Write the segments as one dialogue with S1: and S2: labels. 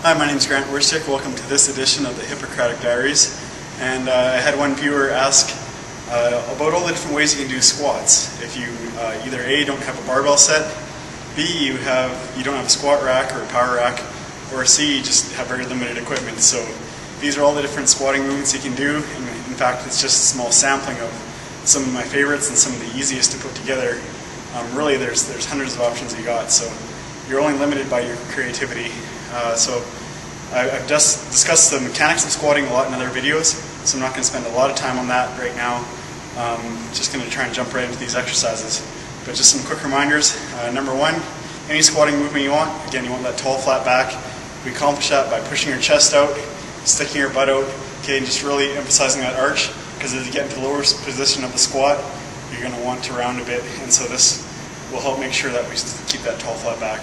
S1: Hi, my name is Grant Werstick. Welcome to this edition of the Hippocratic Diaries. And I had one viewer ask about all the different ways you can do squats. If you either A, don't have a barbell set, B, you don't have a squat rack or a power rack, or C, you just have very limited equipment. So these are all the different squatting movements you can do. And in fact, it's just a small sampling of some of my favorites and some of the easiest to put together. Really, there's hundreds of options you got, so you're only limited by your creativity. So I've just discussed the mechanics of squatting a lot in other videos, so I'm not going to spend a lot of time on that right now. Just going to try and jump right into these exercises. But just some quick reminders. Number one, any squatting movement you want, again, you want that tall, flat back. We accomplish that by pushing your chest out, sticking your butt out, okay, and just really emphasizing that arch, because as you get into the lower position of the squat, you're going to want to round a bit, and so this will help make sure that we keep that tall, flat back.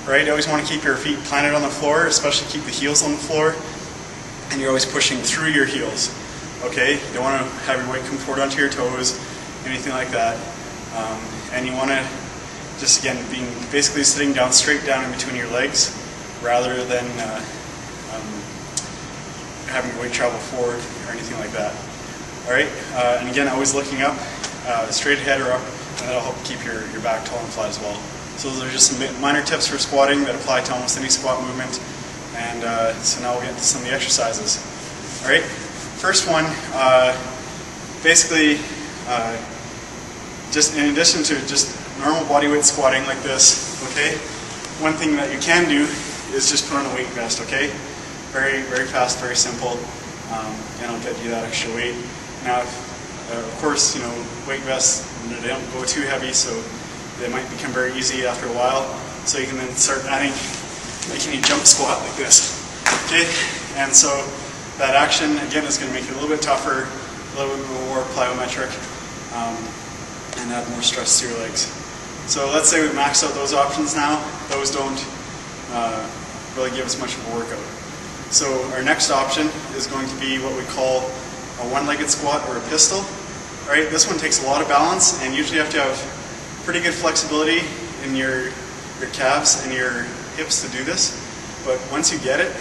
S1: Right, you always want to keep your feet planted on the floor, especially keep the heels on the floor, and you're always pushing through your heels. Okay, you don't want to have your weight come forward onto your toes, anything like that. And you want to just, again, being basically sitting down straight down in between your legs, rather than having your weight travel forward or anything like that. All right, and again, always looking up, straight ahead or up, and that'll help keep your back tall and flat as well. So those are just some minor tips for squatting that apply to almost any squat movement. And so now we'll get into some of the exercises. All right, first one, basically, just in addition to just normal bodyweight squatting like this, okay, one thing that you can do is just put on a weight vest, okay? Very, very fast, very simple, and it'll get you that extra weight. Now, of course, you know, weight vests, they don't go too heavy, so they might become very easy after a while. So you can then start adding, making a jump squat like this, okay? And so that action, again, is going to make it a little bit tougher, a little bit more plyometric, and add more stress to your legs. So let's say we max out those options now. Those don't really give us much of a workout. So our next option is going to be what we call a one-legged squat or a pistol. All right, this one takes a lot of balance, and usually you have to have pretty good flexibility in your calves and your hips to do this. But once you get it,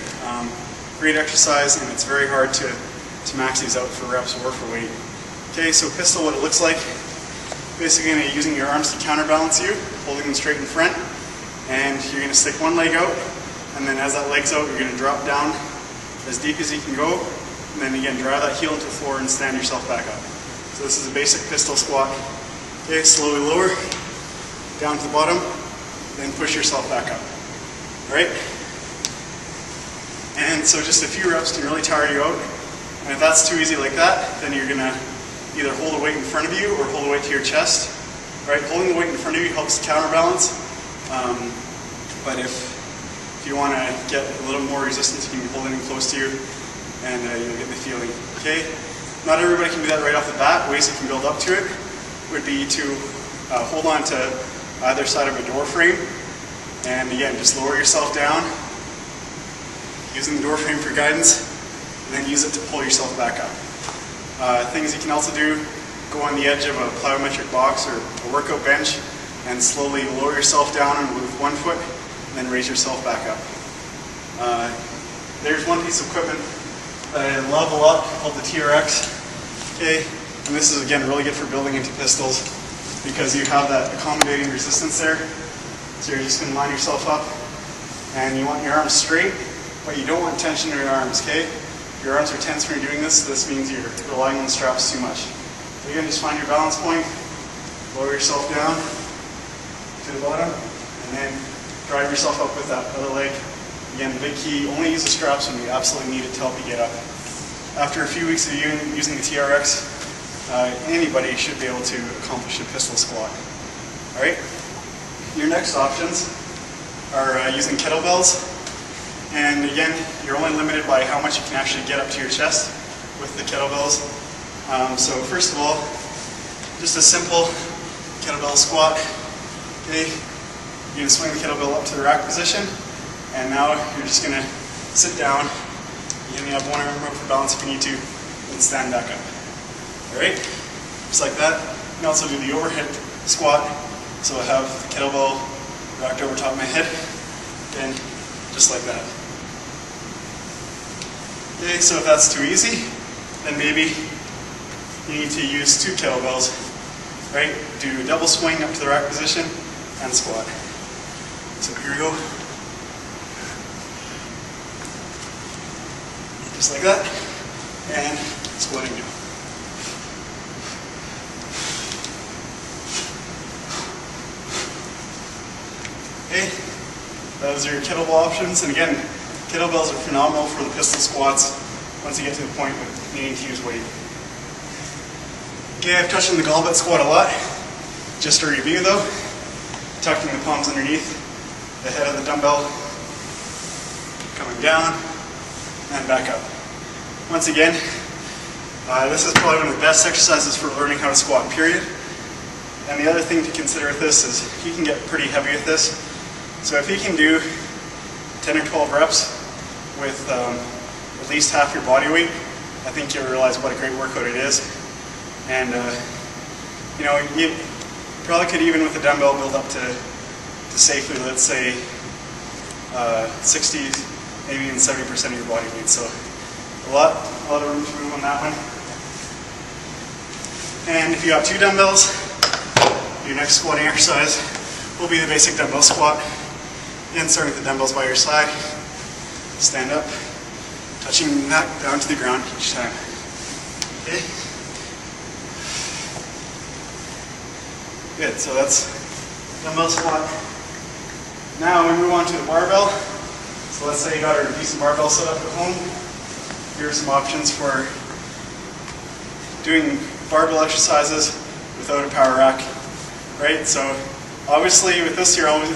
S1: great exercise, and it's very hard to max these out for reps or for weight. Okay, so pistol, what it looks like, basically you're using your arms to counterbalance you, holding them straight in front, and you're going to stick one leg out, and then as that leg's out, you're going to drop down as deep as you can go, and then again drive that heel into the floor and stand yourself back up. So this is a basic pistol squat. Okay, slowly lower, down to the bottom, then push yourself back up. All right? And so just a few reps can really tire you out. And if that's too easy like that, then you're going to either hold a weight in front of you or hold a weight to your chest. All right? Holding the weight in front of you helps counterbalance. But if you want to get a little more resistance, you can be holding it close to you, and you'll get the feeling. Okay? Not everybody can do that right off the bat. Ways you can build up to it would be to hold on to either side of a door frame, and again, just lower yourself down, using the door frame for guidance, and then use it to pull yourself back up. Things you can also do, go on the edge of a plyometric box or a workout bench, and slowly lower yourself down with one foot, and then raise yourself back up. There's one piece of equipment that I love a lot called the TRX. Okay. And this is, again, really good for building into pistols because you have that accommodating resistance there. So you're just going to line yourself up, and you want your arms straight, but you don't want tension in your arms, okay? If your arms are tense when you're doing this, this means you're relying on the straps too much. So again, just find your balance point, lower yourself down to the bottom, and then drive yourself up with that other leg. Again, the big key, only use the straps when you absolutely need it to help you get up. After a few weeks of using the TRX, anybody should be able to accomplish a pistol squat. All right. Your next options are using kettlebells, and again, you're only limited by how much you can actually get up to your chest with the kettlebells. So first of all, just a simple kettlebell squat. Okay, you're going to swing the kettlebell up to the rack position, and now you're just going to sit down. You have one arm up for balance if you need to, and stand back up. Alright, just like that. You can also do the overhead squat. So I have the kettlebell racked over top of my head, and just like that. Okay, so if that's too easy, then maybe you need to use 2 kettlebells, right? Do a double swing up to the rack position and squat. So here we go. Just like that, and squatting down. Okay, those are your kettlebell options, and again, kettlebells are phenomenal for the pistol squats once you get to the point of needing to use weight. Okay, I've touched on the goblet squat a lot. Just to review though, tucking the palms underneath the head of the dumbbell, coming down, and back up. Once again, this is probably one of the best exercises for learning how to squat, period. And the other thing to consider with this is you can get pretty heavy with this. So if you can do 10 or 12 reps with at least half your body weight, I think you'll realize what a great workout it is. And you know, you probably could, even with a dumbbell, build up to safely, let's say, 60, maybe even 70% of your body weight. So a lot of room to move on that one. And if you got 2 dumbbells, your next squatting exercise will be the basic dumbbell squat. Again, starting with the dumbbells by your side. Stand up, touching that down to the ground each time. Okay. Good, so that's dumbbell squat. Now we move on to the barbell. So let's say you got a decent barbell set up at home. Here are some options for doing barbell exercises without a power rack. Right, so obviously with this you're always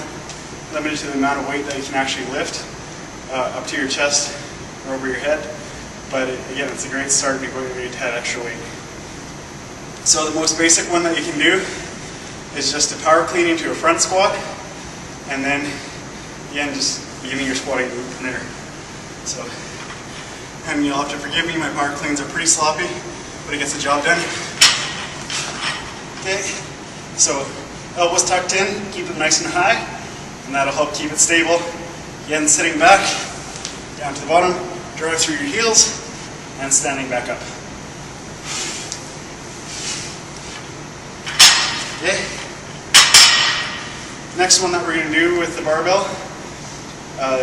S1: limited to the amount of weight that you can actually lift up to your chest or over your head. But again, it's a great start before you need to add extra weight. So the most basic one that you can do is just a power clean into a front squat, and then again just beginning your squatting move from there. So, and you'll have to forgive me, my power cleans are pretty sloppy, but it gets the job done. Okay, so elbows tucked in, keep them nice and high, and that'll help keep it stable. Again, sitting back, down to the bottom, drive through your heels, and standing back up. Okay. Next one that we're going to do with the barbell,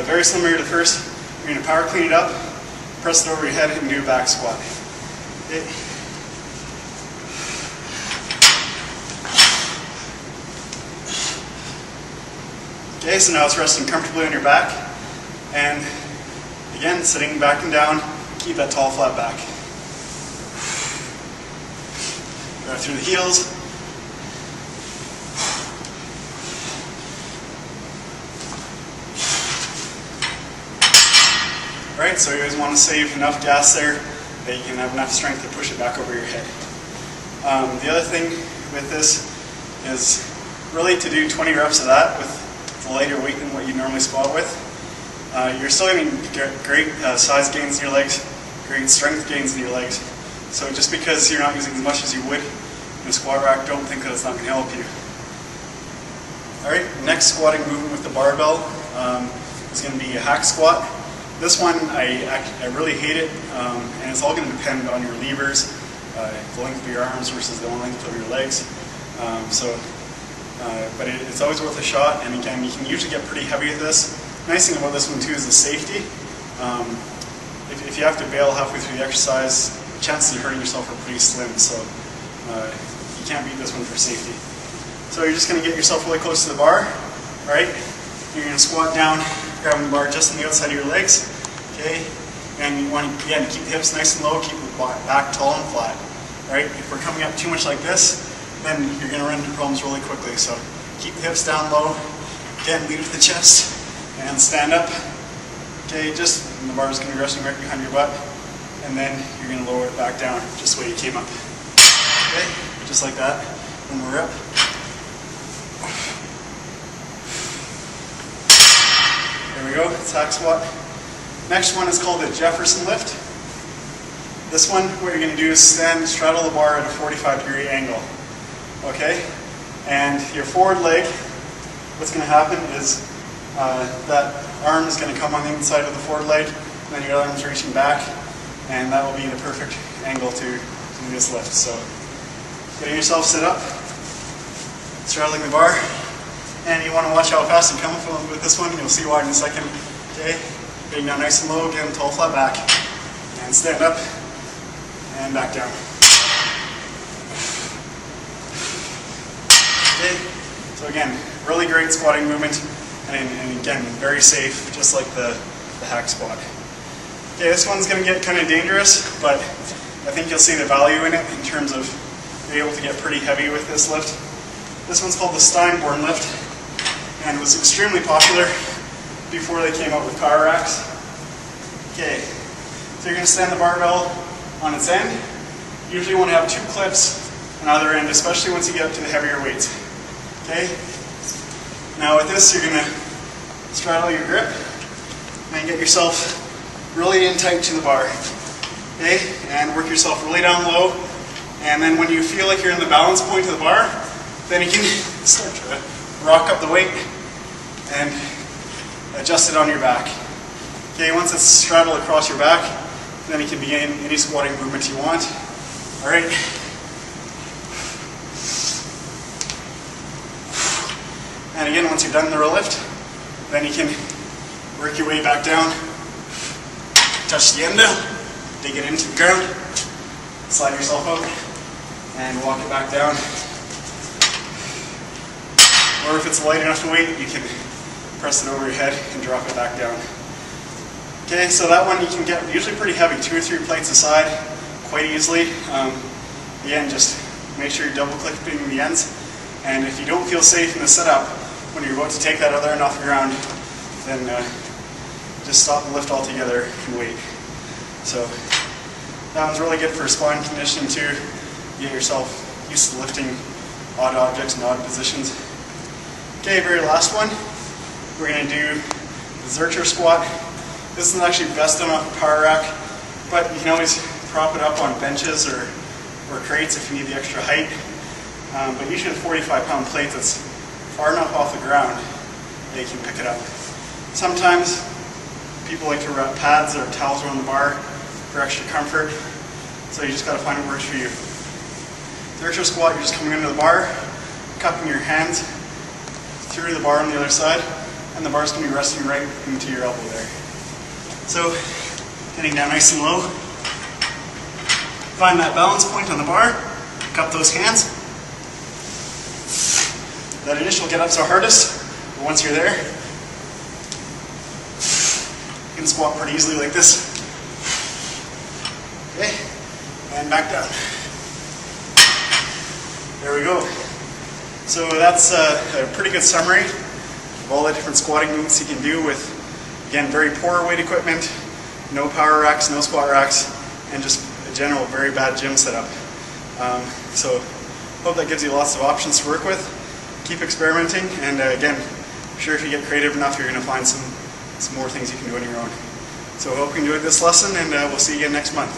S1: very similar to the first. We're going to power clean it up, press it over your head, and do a back squat. Okay. Okay, so now it's resting comfortably on your back, and again, sitting back and down, keep that tall, flat back. Drive through the heels. Alright, so you always want to save enough gas there that you can have enough strength to push it back over your head. The other thing with this is really to do 20 reps of that with a lighter weight than what you normally squat with. You're still going to get great size gains in your legs, great strength gains in your legs. So just because you're not using as much as you would in a squat rack, don't think that it's not going to help you. Alright, next squatting movement with the barbell is going to be a hack squat. This one, I really hate it, and it's all going to depend on your levers, the length of your arms versus the length of your legs. But it's always worth a shot, and again, you can usually get pretty heavy with this. Nice thing about this one too is the safety. If you have to bail halfway through the exercise, the chances of hurting yourself are pretty slim, so you can't beat this one for safety. So you're just going to get yourself really close to the bar, right? You're going to squat down, grabbing the bar just on the outside of your legs, okay? And you want to, again, keep the hips nice and low, keep the back tall and flat, right? If we're coming up too much like this, then you're going to run into problems really quickly. So keep the hips down low, again, lead it to the chest, and stand up. Okay, just, and the bar is going to be resting right behind your butt, and then you're going to lower it back down, just the way you came up. Okay, just like that. One more rep. There we go, it's hack squat. Next one is called the Jefferson lift. This one, what you're going to do is stand, straddle the bar at a 45-degree angle. Okay, and your forward leg, what's going to happen is that arm is going to come on the inside of the forward leg, and then your other arm's reaching back. and that will be the perfect angle to do this lift. So getting yourself set up, straddling the bar, and you want to watch how fast you come with this one. You'll see why in a second. Okay, getting down nice and low, again, tall flat back, and stand up, and back down. Okay, so again, really great squatting movement, and again, very safe, just like the hack squat. Okay, this one's going to get kind of dangerous, but I think you'll see the value in it in terms of being able to get pretty heavy with this lift. This one's called the Steinborn lift, and was extremely popular before they came out with car racks. Okay, so you're going to stand the barbell on its end. You usually want to have 2 clips on either end, especially once you get up to the heavier weights. Okay, now with this you're going to straddle your grip and get yourself really in tight to the bar. Okay, and work yourself really down low, and then when you feel like you're in the balance point of the bar, then you can start to rock up the weight and adjust it on your back. Okay, once it's straddled across your back, then you can begin any squatting movement you want. Alright. And again, once you've done the row lift, then you can work your way back down, touch the end down, dig it into the ground, slide yourself out, and walk it back down. Or if it's light enough to weight, you can press it over your head and drop it back down. Okay, so that one you can get usually pretty heavy, 2 or 3 plates aside, quite easily. Again, just make sure you're double clipping the ends, and if you don't feel safe in the setup when you're about to take that other end off the ground, then just stop the lift altogether and wait. So that one's really good for spine conditioning too. Get yourself used to lifting odd objects in odd positions. Okay, very last one. We're going to do the Zercher squat. This is actually best done off a power rack, but you can always prop it up on benches or crates if you need the extra height. But usually a 45-pound plate that's far enough off the ground that you can pick it up. Sometimes people like to wrap pads or towels around the bar for extra comfort, so you just got to find what works for you. Zercher squat, you're just coming into the bar, cupping your hands through the bar on the other side, and the bar's going to be resting right into your elbow there. So, getting down nice and low, find that balance point on the bar, cup those hands. That initial get up's the hardest, but once you're there, you can squat pretty easily like this. Okay, and back down. There we go. So that's a pretty good summary of all the different squatting movements you can do with, again, very poor weight equipment, no power racks, no squat racks, and just a general very bad gym setup. So hope that gives you lots of options to work with. Keep experimenting, and again, I'm sure if you get creative enough, you're going to find some more things you can do on your own. So I hope you enjoyed this lesson, and we'll see you again next month.